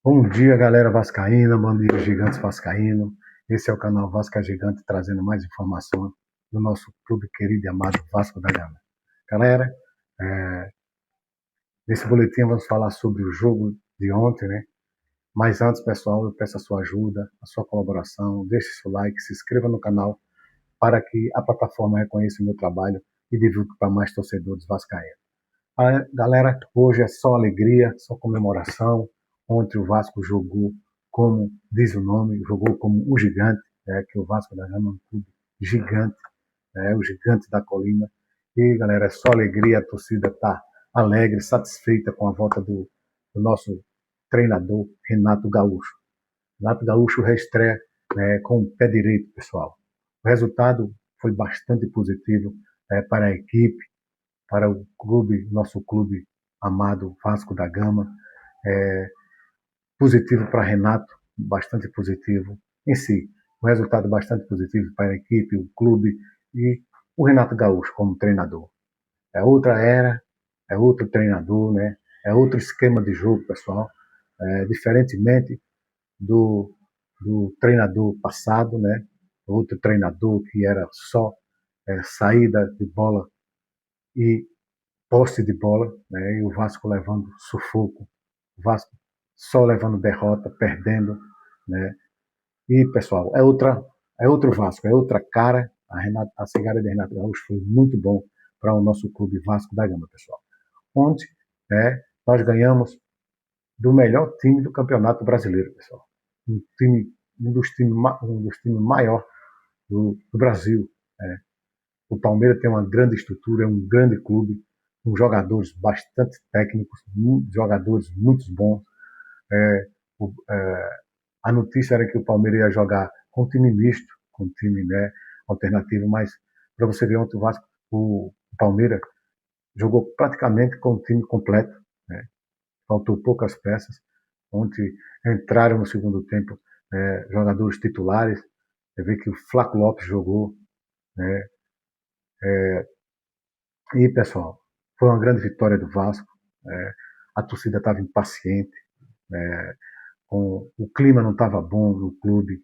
Bom dia, galera vascaína, bom dia, gigantes vascaíno. Esse é o canal Vasca Gigante, trazendo mais informações do nosso clube querido e amado Vasco da Gama. Galera, é, nesse boletim vamos falar sobre o jogo de ontem, né? Mas antes, pessoal, eu peço a sua ajuda, a sua colaboração, deixe seu like, se inscreva no canal para que a plataforma reconheça o meu trabalho e divulgue para mais torcedores vascaínos. Galera, hoje é só alegria, só comemoração. Ontem o Vasco jogou como diz o nome, jogou como o gigante, que o Vasco da Gama é um clube gigante, o gigante da colina. E, galera, é só alegria, a torcida está alegre, satisfeita com a volta do nosso treinador, Renato Gaúcho. Renato Gaúcho reestreia, com o pé direito, pessoal. O resultado foi bastante positivo para a equipe, para o clube, nosso clube amado Vasco da Gama. É, Positivo para Renato, bastante positivo em si. Um resultado bastante positivo para a equipe, o clube e o Renato Gaúcho como treinador. É outra era, é outro treinador, né? É outro esquema de jogo, pessoal. Diferentemente do, do treinador passado, né? Outro treinador que era só saída de bola e posse de bola, né? E o Vasco levando sufoco, o Vasco só levando derrota, perdendo, né? E pessoal, é outro Vasco, é outra cara. A chegada de Renato Gaúcho foi muito bom para o nosso clube Vasco da Gama, pessoal. Ontem, nós ganhamos do melhor time do Campeonato Brasileiro, pessoal. Um time, um dos times maior do Brasil. Né? O Palmeiras tem uma grande estrutura, é um grande clube, com jogadores bastante técnicos, jogadores muito bons. É, o, é, a notícia era que o Palmeiras ia jogar com time misto, com time, né, alternativo, mas para você ver ontem o Palmeiras jogou praticamente com o time completo, né? Faltou poucas peças. Ontem entraram no segundo tempo jogadores titulares. Você vê que o Flaco Lopes jogou, né? E, pessoal, foi uma grande vitória do Vasco. A torcida estava impaciente, né? O clima não estava bom no clube,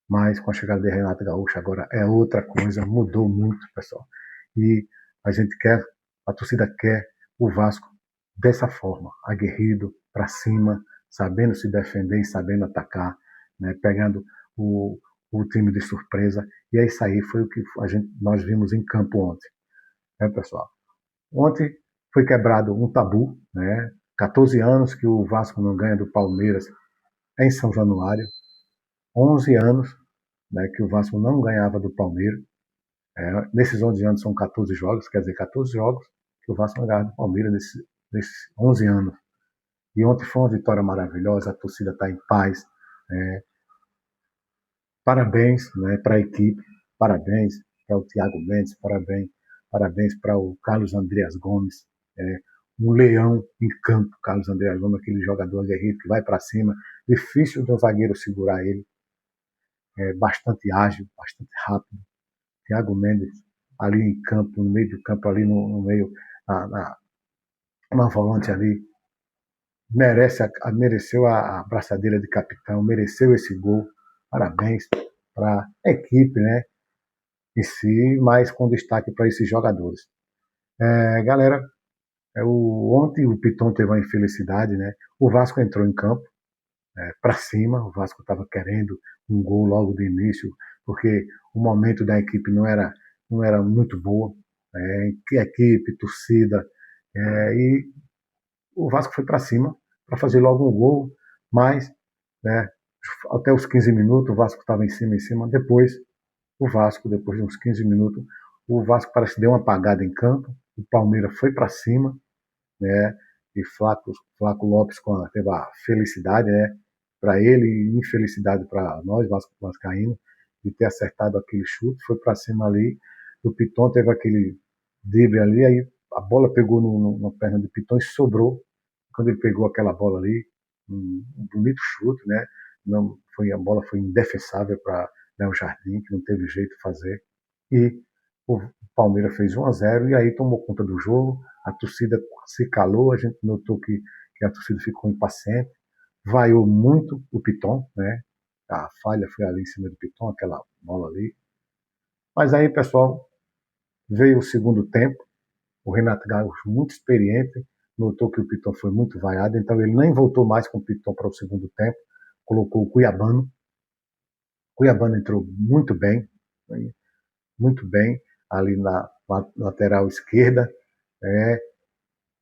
mas com a chegada de Renato Gaúcho agora é outra coisa, mudou muito, pessoal. E a gente quer, a torcida quer o Vasco dessa forma, aguerrido, para cima, sabendo se defender e sabendo atacar, né? Pegando o time de surpresa. E é isso aí, foi o que nós vimos em campo ontem, né, pessoal? Ontem foi quebrado um tabu, né? 14 anos que o Vasco não ganha do Palmeiras em São Januário, 11 anos, né, que o Vasco não ganhava do Palmeiras. Nesses 11 anos são 14 jogos, quer dizer, 14 jogos que o Vasco não ganhava do Palmeiras nesses 11 anos. E ontem foi uma vitória maravilhosa, a torcida está em paz. É, Parabéns, né, para a equipe, parabéns para o Thiago Mendes, parabéns para o Carlos Andreas Gomes, um leão em campo, Carlos Andreas Gomes, aquele jogador aguerrido que vai para cima, difícil do zagueiro segurar ele, bastante ágil, bastante rápido. Thiago Mendes ali em campo, no meio do campo, ali no meio, na, na, na volante ali, mereceu a braçadeira de capitão, mereceu esse gol. Parabéns para a equipe, né? Em si, mas com destaque para esses jogadores. Galera, ontem o Piton teve uma infelicidade, né? O Vasco entrou em campo para cima, o Vasco estava querendo um gol logo do início, porque o momento da equipe não era muito boa, equipe, torcida, e o Vasco foi para cima para fazer logo um gol, mas né, até os 15 minutos o Vasco estava em cima, depois depois de uns 15 minutos, o Vasco parece que deu uma apagada em campo, o Palmeiras foi para cima, né? E Flaco Lopes teve a felicidade, né? Para ele e infelicidade para nós, Vascaíno, de ter acertado aquele chute, foi para cima ali, o Piton teve aquele drible ali, aí a bola pegou na perna do Piton e sobrou, quando ele pegou aquela bola ali, um bonito chute, né? Não, a bola foi indefensável para Léo Jardim, que não teve jeito de fazer, e o Palmeiras fez 1-0 e aí tomou conta do jogo, a torcida se calou, a gente notou que a torcida ficou impaciente, vaiou muito o Piton, né? A falha foi ali em cima do Piton, aquela bola ali. Mas aí, pessoal, veio o segundo tempo, o Renato Gaúcho, muito experiente, notou que o Piton foi muito vaiado, então ele nem voltou mais com o Piton para o segundo tempo, colocou o Cuiabano. O Cuiabano entrou muito bem ali na lateral esquerda, é,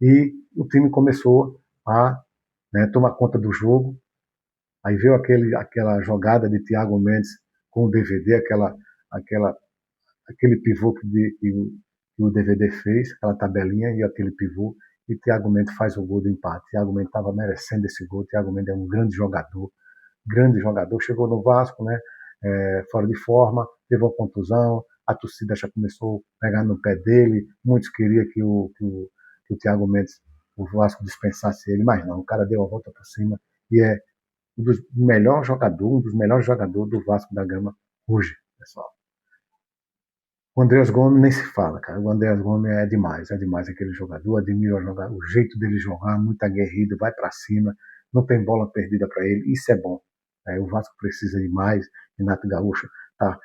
e o time começou a, né, tomar conta do jogo. Aí veio aquela jogada de Thiago Mendes com o DVD, aquela, aquele pivô que o DVD fez, aquela tabelinha e aquele pivô, e Thiago Mendes faz o gol do empate. Thiago Mendes estava merecendo esse gol. Thiago Mendes é um grande jogador. Chegou no Vasco, né, fora de forma, teve uma contusão, a torcida já começou a pegar no pé dele, muitos queriam que o Thiago Mendes, o Vasco dispensasse ele, mas não, o cara deu a volta por cima e é um dos melhores jogadores do Vasco da Gama hoje, pessoal. O Andreas Gomes nem se fala, cara. O Andreas Gomes é demais aquele jogador. Admiro o jeito dele jogar, muito aguerrido, vai para cima, não tem bola perdida para ele. Isso é bom. O Vasco precisa de mais. Renato Gaúcho tá,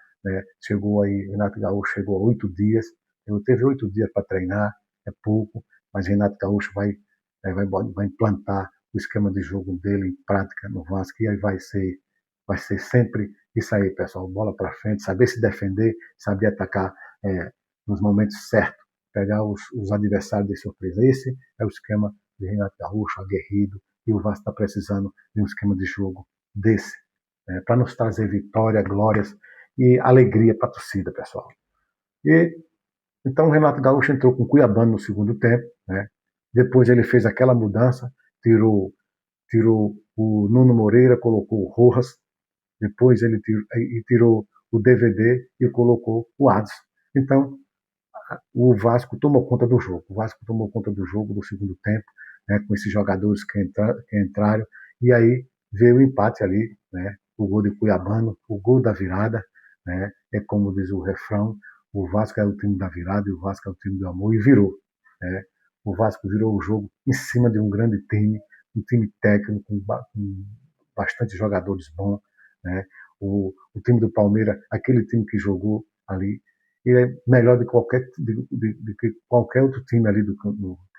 Renato Gaúcho chegou há 8 dias. Ele teve 8 dias para treinar, é pouco, mas Renato Gaúcho vai implantar o esquema de jogo dele em prática no Vasco e aí vai ser sempre isso aí, pessoal. Bola para frente, saber se defender, saber atacar nos momentos certos, pegar os adversários de surpresa. Esse é o esquema de Renato Gaúcho, aguerrido, e o Vasco está precisando de um esquema de jogo desse, para nos trazer vitória, glórias e alegria para a torcida, pessoal. E então o Renato Gaúcho entrou com o Cuiabano no segundo tempo, né? Depois ele fez aquela mudança, tirou o Nuno Moreira, colocou o Rojas, depois ele tirou o DVD e colocou o Adson. Então, o Vasco tomou conta do jogo. O Vasco tomou conta do jogo do segundo tempo, né, com esses jogadores que entraram. E aí veio o empate ali, né, o gol de Cuiabano, o gol da virada. Né, é como diz o refrão, o Vasco é o time da virada e o Vasco é o time do amor. E virou. Né, o Vasco virou o jogo em cima de um grande time, um time técnico, com bastante jogadores bons. Né, o time do Palmeiras, aquele time que jogou ali, e é melhor de que qualquer outro time ali que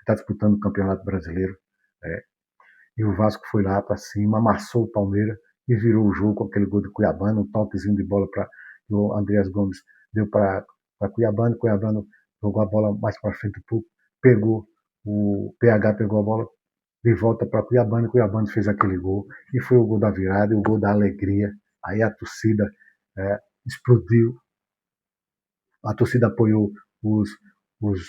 está disputando o Campeonato Brasileiro. Né? E o Vasco foi lá para cima, amassou o Palmeiras e virou o jogo com aquele gol de Cuiabano, um toquezinho de bola para o Andreas Gomes deu para Cuiabano. Cuiabano jogou a bola mais para frente um pouco, o PH pegou a bola de volta para Cuiabano, e Cuiabano fez aquele gol e foi o gol da virada e o gol da alegria. Aí a torcida explodiu. A torcida apoiou os, os,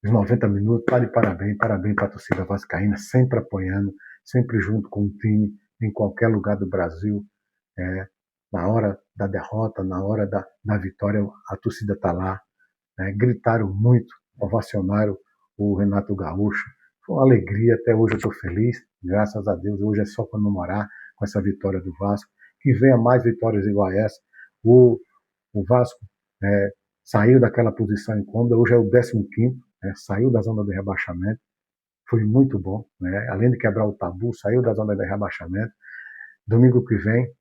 os 90 minutos. Tá de parabéns para a torcida vascaína, sempre apoiando, sempre junto com o time, em qualquer lugar do Brasil. Na hora da derrota, na hora da vitória, a torcida está lá. Gritaram muito, ovacionaram o Renato Gaúcho. Foi uma alegria, até hoje eu estou feliz, graças a Deus. Hoje é só comemorar com essa vitória do Vasco. Que venha mais vitórias igual a essa. O Vasco saiu daquela posição incômoda, hoje é o 15º, saiu da zona de rebaixamento, foi muito bom, né? Além de quebrar o tabu, saiu da zona de rebaixamento. Domingo que vem,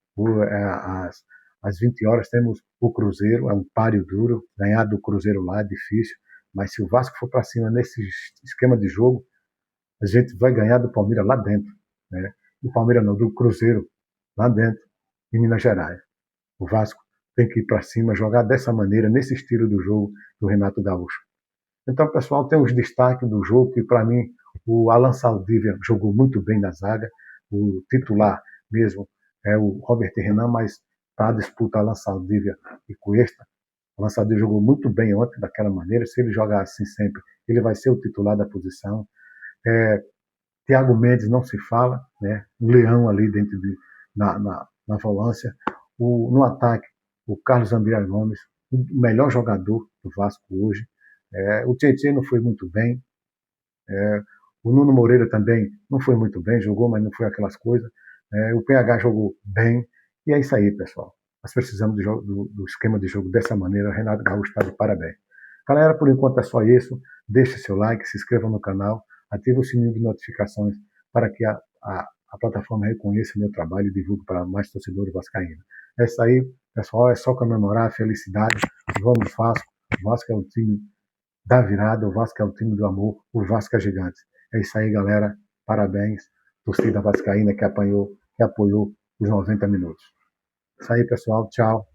às 20 horas, temos o Cruzeiro, é um páreo duro, ganhar do Cruzeiro lá é difícil, mas se o Vasco for para cima nesse esquema de jogo, a gente vai ganhar do Palmeiras lá dentro, né? Do Palmeiras não, do Cruzeiro lá dentro, em Minas Gerais. O Vasco tem que ir para cima, jogar dessa maneira, nesse estilo do jogo do Renato Gaúcho. Então, pessoal, tem os destaques do jogo, que para mim o Alan Saldívia jogou muito bem na zaga, o titular mesmo é o Robert Renan, mas está a disputa Alan Saldívia e Cuesta. O Alan Saldívia jogou muito bem ontem, daquela maneira. Se ele jogar assim sempre, ele vai ser o titular da posição. Thiago Mendes não se fala, né? Um leão ali dentro na volância. No ataque, o Carlos André Gomes, o melhor jogador do Vasco hoje. O Tietchan não foi muito bem. O Nuno Moreira também não foi muito bem, jogou, mas não foi aquelas coisas. O PH jogou bem. E é isso aí, pessoal. Nós precisamos do esquema de jogo dessa maneira. O Renato Gaúcho está de parabéns. Galera, por enquanto é só isso. Deixe seu like, se inscreva no canal, ative o sininho de notificações para que a plataforma reconheça o meu trabalho e divulgue para mais torcedores vascaínos. É isso aí, pessoal, é só comemorar a felicidade. Vamos Vasco, o Vasco é o time da virada, o Vasco é o time do amor, o Vasco é gigante. É isso aí, galera, parabéns, torcida vascaína que apoiou os 90 minutos. Isso aí, pessoal, tchau.